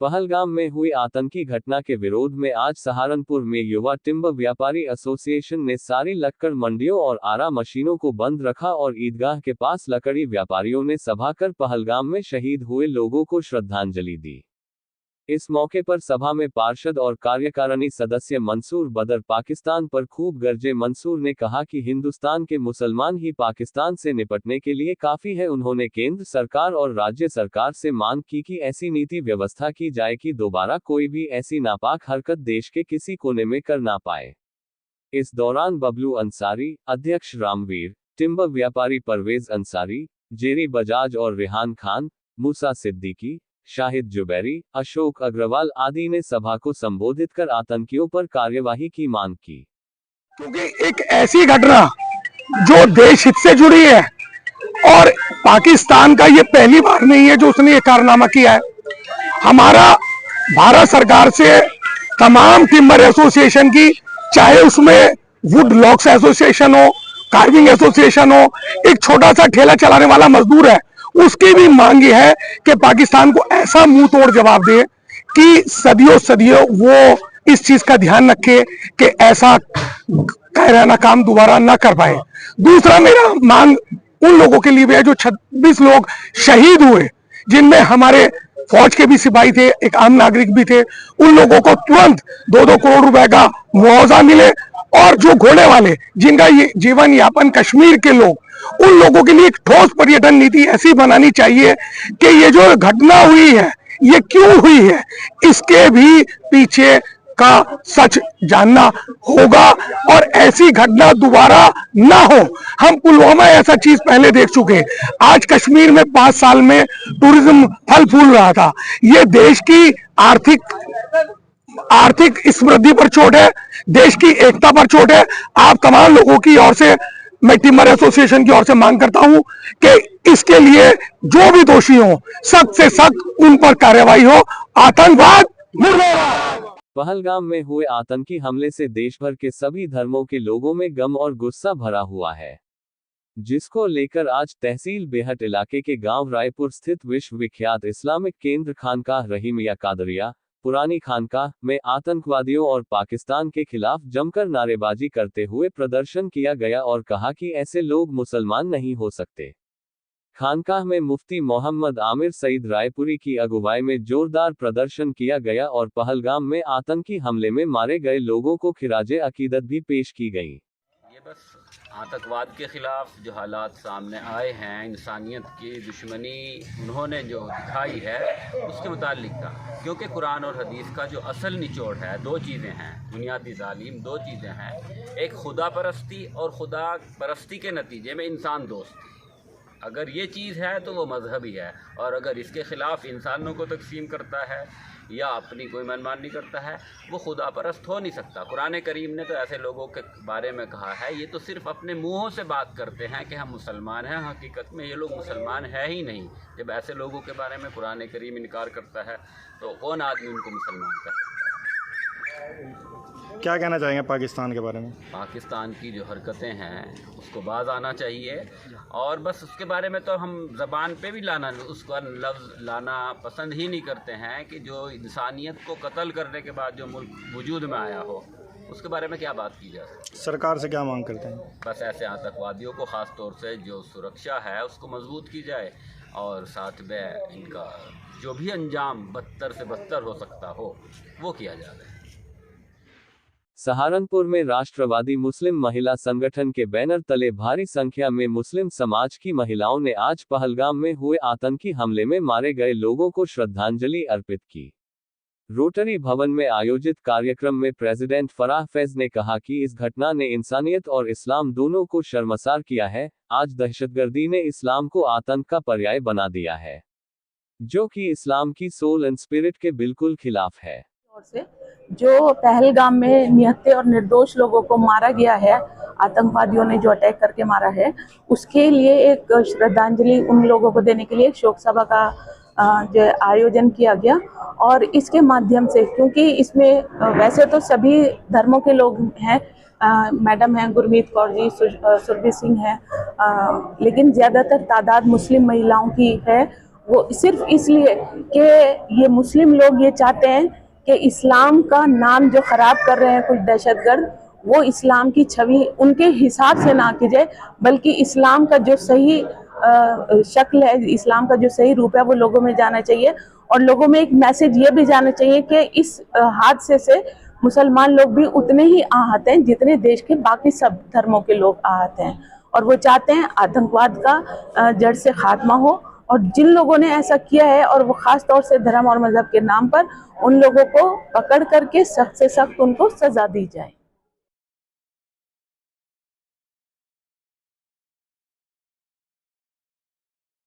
पहलगाम में हुई आतंकी घटना के विरोध में आज सहारनपुर में युवा टिम्बर व्यापारी एसोसिएशन ने सारी लक्कड़ मंडियों और आरा मशीनों को बंद रखा और ईदगाह के पास लकड़ी व्यापारियों ने सभा कर पहलगाम में शहीद हुए लोगों को श्रद्धांजलि दी। इस मौके पर सभा में पार्षद और कार्यकारिणी सदस्य मंसूर बदर पाकिस्तान पर खूब गरजे। मंसूर ने कहा कि हिंदुस्तान के मुसलमान ही पाकिस्तान से निपटने के लिए काफी है। उन्होंने केंद्र सरकार और राज्य सरकार से मांग की कि ऐसी नीति व्यवस्था की जाए कि दोबारा कोई भी ऐसी नापाक हरकत देश के किसी कोने में कर ना पाए। इस दौरान बबलू अंसारी, अध्यक्ष रामवीर, टिम्बर व्यापारी परवेज अंसारी, जेरी बजाज और रेहान खान, मूसा सिद्दीकी, शाहिद जुबैरी, अशोक अग्रवाल आदि ने सभा को संबोधित कर आतंकियों पर कार्यवाही की मांग की। क्योंकि एक ऐसी घटना जो देश हित से जुड़ी है और पाकिस्तान का ये पहली बार नहीं है जो उसने ये कारनामा किया है। हमारा भारत सरकार से तमाम टिम्बर एसोसिएशन की, चाहे उसमें वुड लॉक्स एसोसिएशन हो, कार्विंग एसोसिएशन हो, एक छोटा सा ठेला चलाने वाला मजदूर है, उसकी भी मांग है कि पाकिस्तान को ऐसा मुंह तोड़ जवाब दे कि सदियों सदियों वो इस चीज का ध्यान रखे कि ऐसा कायराना काम दोबारा ना कर पाए। दूसरा मेरा मांग उन लोगों के लिए भी है जो 26 लोग शहीद हुए, जिनमें हमारे फौज के भी सिपाही थे, एक आम नागरिक भी थे। उन लोगों को तुरंत 2-2 करोड़ रुपए का मुआवजा मिले और जो घोड़े वाले जिनका ये जीवन यापन कश्मीर के लोग, उन लोगों के लिए एक ठोस पर्यटन नीति ऐसी बनानी चाहिए कि ये जो घटना हुई है ये क्यों हुई है, इसके भी पीछे का सच जानना होगा और ऐसी घटना दोबारा ना हो। हम पुलवामा ऐसा चीज पहले देख चुके। आज कश्मीर में 5 साल में टूरिज्म फल फूल रहा था। ये देश की आर्थिक समृद्धि पर चोट है, देश की एकता पर चोट है। आप तमाम लोगों की ओर से, मैं टिम्बर एसोसिएशन की ओर से मांग करता हूं कि इसके लिए जो भी दोषी हो सख्त से सख्त उन पर कार्रवाई हो। आतंकवाद मुर्दाबाद। पहलगाम में हुए आतंकी हमले से देश भर के सभी धर्मों के लोगों में गम और गुस्सा भरा हुआ है, जिसको लेकर आज तहसील बेहट इलाके के गांव रायपुर स्थित विश्व विख्यात इस्लामिक केंद्र खानकाह रहीमिया कादरिया पुरानी खानकाह में आतंकवादियों और पाकिस्तान के खिलाफ जमकर नारेबाजी करते हुए प्रदर्शन किया गया और कहा कि ऐसे लोग मुसलमान नहीं हो सकते। खानकाह में मुफ्ती मोहम्मद आमिर सईद रायपुरी की अगुवाई में जोरदार प्रदर्शन किया गया और पहलगाम में आतंकी हमले में मारे गए लोगों को खिराजे अकीदत भी पेश की गई। ये बस आतंकवाद के खिलाफ जो हालात सामने आए हैं, इंसानियत की दुश्मनी उन्होंने जो दिखाई है उसके मुतालिक था, क्योंकि कुरान और हदीस का जो असल निचोड़ है 2 चीज़ें हैं, बुनियादी तालीम 2 चीज़ें हैं। एक खुदा परस्ती और खुदा परस्ती के नतीजे में इंसान दोस्ती। अगर ये चीज़ है तो वो मजहबी है, और अगर इसके ख़िलाफ़ इंसानों को तकसीम करता है या अपनी कोई मनमानी करता है, वो खुदा परस्त हो नहीं सकता। कुरान करीम ने तो ऐसे लोगों के बारे में कहा है, ये तो सिर्फ़ अपने मुँहों से बात करते हैं कि हम मुसलमान हैं, हकीकत में ये लोग मुसलमान है ही नहीं। जब ऐसे लोगों के बारे में कुरान करीम इनकार करता है तो कौन आदमी उनको मुसलमान कर सकता है। क्या कहना चाहेंगे पाकिस्तान के बारे में? पाकिस्तान की जो हरकतें हैं उसको बाज आना चाहिए, और बस उसके बारे में तो हम ज़बान पे भी उसका लफ्ज़ लाना पसंद ही नहीं करते हैं कि जो इंसानियत को कत्ल करने के बाद जो मुल्क वजूद में आया हो उसके बारे में क्या बात की जाए। सरकार से क्या मांग करते हैं? बस ऐसे आतंकवादियों को ख़ास तौर से जो सुरक्षा है उसको मजबूत की जाए, और साथ में इनका जो भी अंजाम बदतर से बदतर हो सकता हो वो किया जाए। सहारनपुर में राष्ट्रवादी मुस्लिम महिला संगठन के बैनर तले भारी संख्या में मुस्लिम समाज की महिलाओं ने आज पहलगाम में हुए आतंकी हमले में मारे गए लोगों को श्रद्धांजलि अर्पित की। रोटरी भवन में आयोजित कार्यक्रम में प्रेसिडेंट फराह फैज ने कहा कि इस घटना ने इंसानियत और इस्लाम दोनों को शर्मसार किया है। आज दहशतगर्दी ने इस्लाम को आतंक का पर्याय बना दिया है, जो कि इस्लाम की सोल एंड स्पिरिट के बिल्कुल खिलाफ है। जो पहलगाम में निहत्थे और निर्दोष लोगों को मारा गया है, आतंकवादियों ने जो अटैक करके मारा है, उसके लिए एक श्रद्धांजलि उन लोगों को देने के लिए एक शोक सभा का जो आयोजन किया गया। और इसके माध्यम से, क्योंकि इसमें वैसे तो सभी धर्मों के लोग हैं, मैडम हैं गुरमीत कौर जी, सुरभीर सिंह हैं, लेकिन ज़्यादातर तादाद मुस्लिम महिलाओं की है वो सिर्फ इसलिए कि ये मुस्लिम लोग ये चाहते हैं कि इस्लाम का नाम जो खराब कर रहे हैं कुछ दहशतगर्द, वो इस्लाम की छवि उनके हिसाब से ना की जाए, बल्कि इस्लाम का जो सही शक्ल है, इस्लाम का जो सही रूप है, वो लोगों में जाना चाहिए। और लोगों में एक मैसेज ये भी जाना चाहिए कि इस हादसे से मुसलमान लोग भी उतने ही आहत हैं जितने देश के बाकी सब धर्मों के लोग आहत हैं। और वो चाहते हैं आतंकवाद का जड़ से खात्मा हो, और जिन लोगों ने ऐसा किया है, और वो खास तौर से धर्म और मजहब के नाम पर, उन लोगों को पकड़ करके सख्त से सख्त उनको सजा दी जाए।